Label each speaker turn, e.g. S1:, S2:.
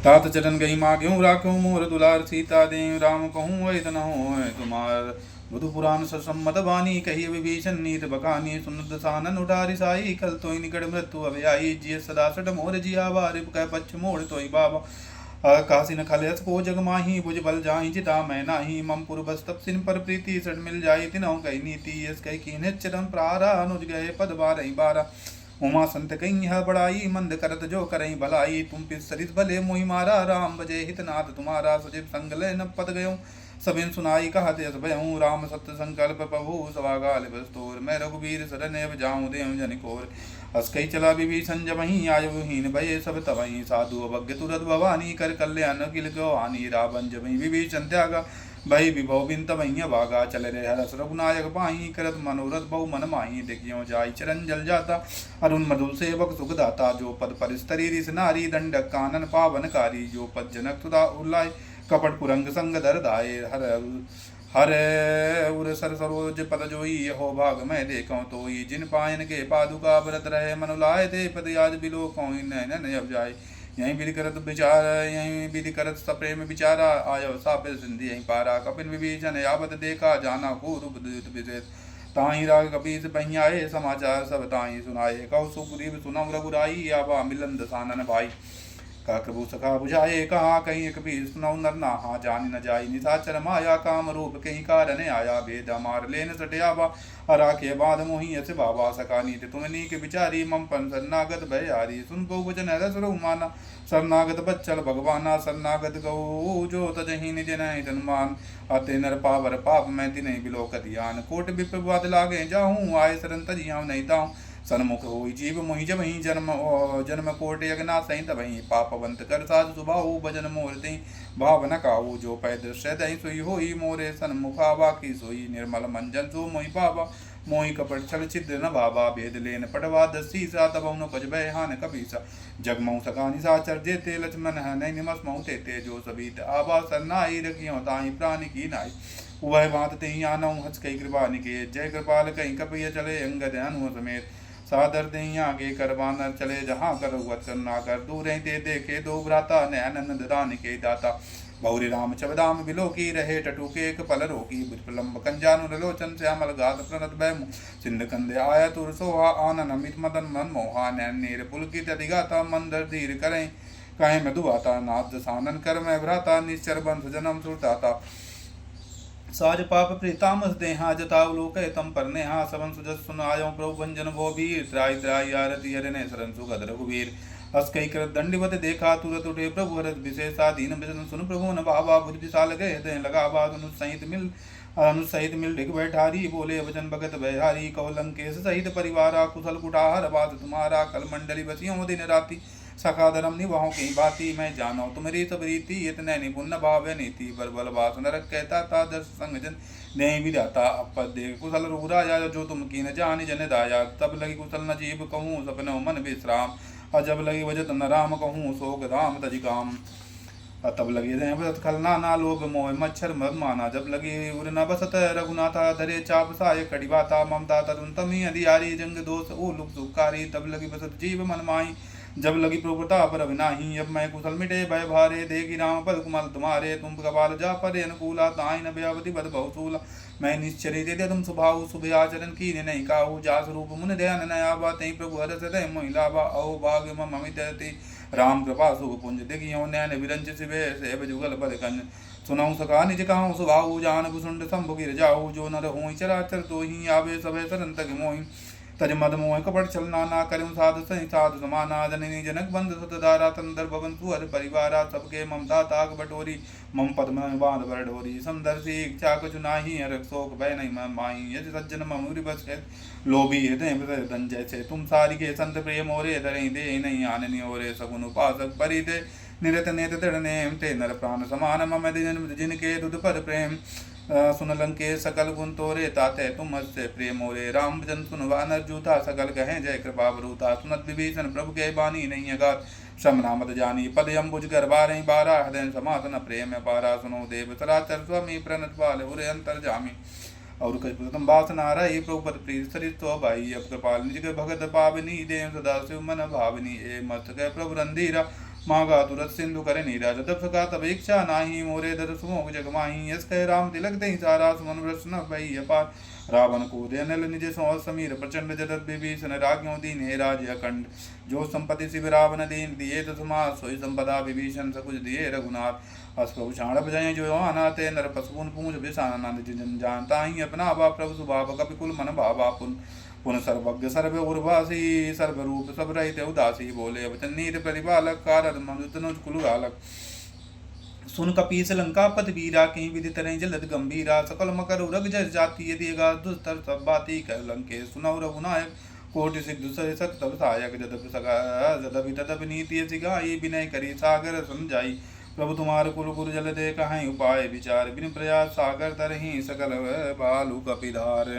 S1: तात चरण गई माग्यूं राख्यूं मोर दुलार सीता देव राम कहूँ वैद न हो तुम्हार। बुधु पुराण संमत वाणी कही विभीषण नीत बखानी सुनत सानन उठारी साई कल तोई निकट मृत्यु अभयाई जिय सदा सट मोर जिया बार कह पच्छ मोड़ तोई बाबा। काशी न खलयस को जग माही भुज बल जाहि जिता मैं नाही मम पुर बस तप सिन पर प्रीति सट मिल जाई तिनहु कही नीति यस कही कीन्ह चरम प्रारा अनुज गए पद बारही बारा। उमा संत कहीं यह बड़ाई मंद करत जो करई भलाई तुम पिस सरित भले मोहि मारा राम बजे हितनाथ तुम्हारा सजीव संग ले न पद गयो सबिन सुनाई कहत यस भयऊँ राम सत्य संकल्प प्रभु सवागाल बस्तोर मैं रघुवीर सरन अब जाऊँ देव जन कोर। हस कही चला विभीषण जबहि आयुहीन भये सब तबहि साधु अवज्ञ तुरत भवानी कर कल्याण किल गवानी रावण जबहि विभीषण त्यागा भई विभव बिन तबहिया भागा चल रे हरस रघुनायक पाही करत मनोरथ बहु मन माही देखियो जाय चरण जल जाता अरुण मधुर सेवक सुख दाता जो पद परिस्तरी रिस नारी दंडक कानन पावनकारी जो पद जनक तुदा उल्लाय कपट कुरंग संग धर दाये हर हर उर सर सरोज पद जोई हो भाग मैं देखो तोई जिन पायन के पादुका व्रत रहे मनु लाए ते पद याद बिलो कोई नैन अब जाए। यहीं विधि करत विचार यहीं विधि करत सप्रेम विचारा आयो सापिल सिंधि यहीं पारा कपिन विभीषण यावत देखा जाना खूब विशेष ताही राग कपीस बही आए समाचार सब ताही सुनाए कौ सुग्रीव सुनम रघुराई आबा मिलन दसानन भाई। का प्रभु सखा बुझाए कहा कहीं कपीस सुनौ नर नहा जान न जाई निशाचर माया काम रूप कहीं कारण आया भेद मार लेन सटयाबा हरा के बाद मोही यस बाबा सका नीत तुम नीक विचारी मम पन शरणागत भयारी सुन पो वचन रस माना शरणागत बच्चल भगवाना शरणागत गौ जो तजहि निज नहीं तनुमान अते नर पावर पाप मैं तिन्हि बिलो कदियान कोट विप्रवाद लागे जाहूँ आय शरण तजियाँ नहीं ताऊँ सन्मुख हो जीव मोहि जब ही जन्म जन्म कोट यज्ञना सही तबही पापवंत कर साधु सुबाहु भजन मोरते भाव न काहू जो पै दृश्य दही सोई होई मोरे सन्मुखा बाकी सोई निर्मल मंजन सो मोहि पावा मोहि कपट छल छिद्र न भावा भेद लेन पटवा दसी सा तब न कज भय हान कपीसा जगमऊ सकानि साचर जेते लक्ष्मण नहीं निमस मऊ ते जो सबीत आबा सरनाई रखियो ताई प्राण की नाई उभय बात ते आनऊ हंस कई कृपा निके जय कृपाल कहीं कपिय चले अंगद अनु समेत सादर दही आगे कर बानर चले जहाँ कर वत करना कर दूर ते देखे दो भ्राता नैनंद दान के दाता बहुरी राम चबदाम बिलो की रहे टटुके एक पल रोकी बुजपलम्ब कंजानु लोचन श्यामल गात प्रणत बैमु सिंध कंदे आया तुर सोहा आनन अमित मदन मन मोहा नैन नीर पुलकित अधिगाता मंदर धीर करें कहे मधुआता नाथ सानन कर मैं भ्राता निश्चर बंध जन्म सुरताता साज पाप प्रीतामस देहा जताव लोक तम पर नेहा सबन सुजस सुनायो प्रभु भंजन वो वीर त्राय त्राय आरती हरने शरण सुगद रघुवीर हस कई कर दंडवत देखा तुरत उठे प्रभु हरत विशेषाधीन वचन सुन प्रभु न भावा बुद्ध विशाल गए हृदय लगा बात अनुसहित मिल डिग बैठारी बोले वचन भगत बहारी कौलंकेश सहित परिवारा कुशल कुटाहर बात तुम्हारा कल मंडली बसियों दिन राति सखा धर्म निभाओ कहीं बाती मैं जानो तुम्हारी सब रीति इतने निपुण भाव नीति पर बल वास नरक कहता था दस संगजन नहीं विदाता अपद दे कुशल रूराया जो तुम की न जानी जन दाया तब लगी कुशल न जीव कहूँ सपनो मन विश्राम अजब लगी वजत न राम कहूँ शोक धाम तजिकाम तब लगी बसत खलना ना लोभ मोह मच्छर मद माना जब लगी उर न बसत रघुनाथा धरे चाप साय कड़िबाता ममता तरुण तमी अधियारी जंग दोष उलुक सुकारी तब लगी बसत जीव मन माही जब लगी प्रभुता पर अविनाही अब मैं कुशल मिटे भय भारे देगी राम पद कुमल तुम्हारे तुम कपाल जा परे अनुकूला ताई न व्यावधि बद बहुसूला मैं निश्चरी दे तुम स्वभाव शुभ आचरण की नहीं काहू जा स्वरूप मुन दयान नया बात प्रभु हरस दय महिला बा अहो भाग मम अमित राम कृपा शुभ पुंज दिखियो नैन विरंज शिवे सेव जुगल पद कंज सुनऊ सका निज कहूँ सुभाऊ जान भुसुंड शंभु गिर जाऊ जो नर हो चराचर तो ही आवे सभय सरन तक मोहि तज मद मोह कपट चलना ना करूँ साधु सही साधु समाना जननी जनक बंध सतधारा तंदर भवन सुहर परिवारा सबके ममता ताक बटोरी मम पद्म बांध बर ढोरी समदर्शी इच्छा कुछ नाही हरक शोक भय नहीं माही यदि सज्जन ममुरी बस लोभी हृदय धन जैसे तुम सारी के संत प्रेम ओरे धरे दे नहीं आननी ओरे सगुन उपासक परिते निरत नेत दृढ़ ते नर प्राण समान मम जिनके दुध पर प्रेम सुन लंके सकल गुण तोरे ताते तुम हस्ते प्रेम मोरे राम जन सुन वानर जूता सकल कहें जय कृपा बरूता सुनत विभीषण प्रभु के बानी नहीं अगात समना मत जानी पद अम्बुज कर बारह बारा हृदय समातन प्रेम पारा सुनो देव सराचर स्वामी प्रणत पाल उरे अंतर जामी और कम वासना रही प्रभुपद प्रीत सरित तो भाई अब कृपाल निज भगत पावनी देव सदा शिव मन भावनी ए मत गए प्रभु रंधीरा मागा तुरत सिंधु कर नीरा जदप का तब इच्छा नाही मोरे दर सुमोग जग माही यस कह राम तिलक दही सारा सुमन प्रश्न भई अपार रावण कूदे अनल निज सौ समीर प्रचंड जगत विभीषण राज्ञो दीन हे राज अखंड जो संपत्ति शिव रावण दीन दिए तस्मात् सोई संपदा विभीषण सकुच दिए रघुनाथ अस प्रभु छाड़ बजाएं जो आनाते नर पशुपुन पूंछ बिसानंद जन जानता ही अपना बा प्रभु सुभाव कपिकुल मन भावा पुन पुन सर्वज्ञ सर्व उर्वासी सर्वरूप सब रहित उदासी बोले वचन नीत प्रतिपालक कारद मनुतनुज कुलगालक सुन कपीस लंका पत वीरा कहीं विधि तरह जलद गंभीरा सकल मकर उरग जस जाति यदि गा दुस्तर सब बाती कर लंके सुनौ रघुनायक कोटि सिद्धु सर सत तब सायक जदप सगा जदपि तदप नीति सिगाई विनय करी सागर समझाई प्रभु तुम्हारे कुल गुरु जल दे कहीं उपाय विचार बिन प्रयास सागर तरही सकल बालु कपिधार।